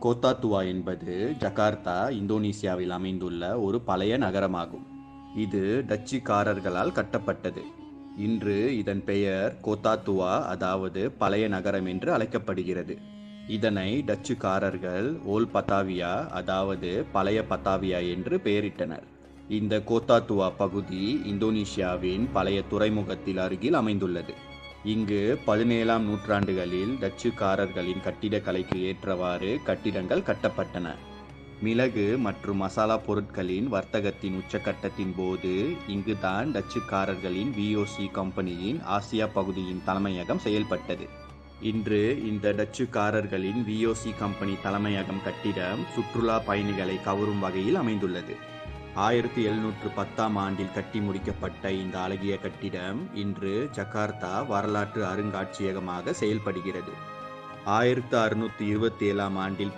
Kota துவா என்பது Jakarta, இந்தோனேசியாவில் அமைந்துள்ள ஒரு பழைய நகரமாகும். இது டச்சுக்காரர்களால் கட்டப்பட்டது. இன்று இதன் பெயர் கோத்தா துவா, அதாவது பழைய நகரம் என்று அழைக்கப்படுகிறது. இதனை டச்சுக்காரர்கள் ஓல் பத்தாவியா, அதாவது பழைய பத்தாவியா என்று பெயரிட்டனர். இந்த கோத்தா துவா பகுதி இந்தோனேசியாவின் பழைய துறைமுகத்தில் அருகில் அமைந்துள்ளது. இங்கு 17ஆம் நூற்றாண்டுகளில் டச்சுக்காரர்களின் கட்டிடக்கலைக்கு ஏற்றவாறு கட்டிடங்கள் கட்டப்பட்டன. மிளகு மற்றும் மசாலா பொருட்களின் வர்த்தகத்தின் உச்சக்கட்டத்தின் போது இங்குதான் டச்சுக்காரர்களின் VOC கம்பெனியின் ஆசியா பகுதியின் தலைமையகம் செயல்பட்டது. இன்று இந்த டச்சுக்காரர்களின் VOC கம்பெனி தலைமையகம் கட்டிடம் சுற்றுலா பயணிகளை கவரும் வகையில் அமைந்துள்ளது. 1710ஆம் ஆண்டில் கட்டி முடிக்கப்பட்ட இந்த அழகிய கட்டிடம் இன்று ஜகார்த்தா வரலாற்று அருங்காட்சியகமாக செயல்படுகிறது. 1627ஆம் ஆண்டில்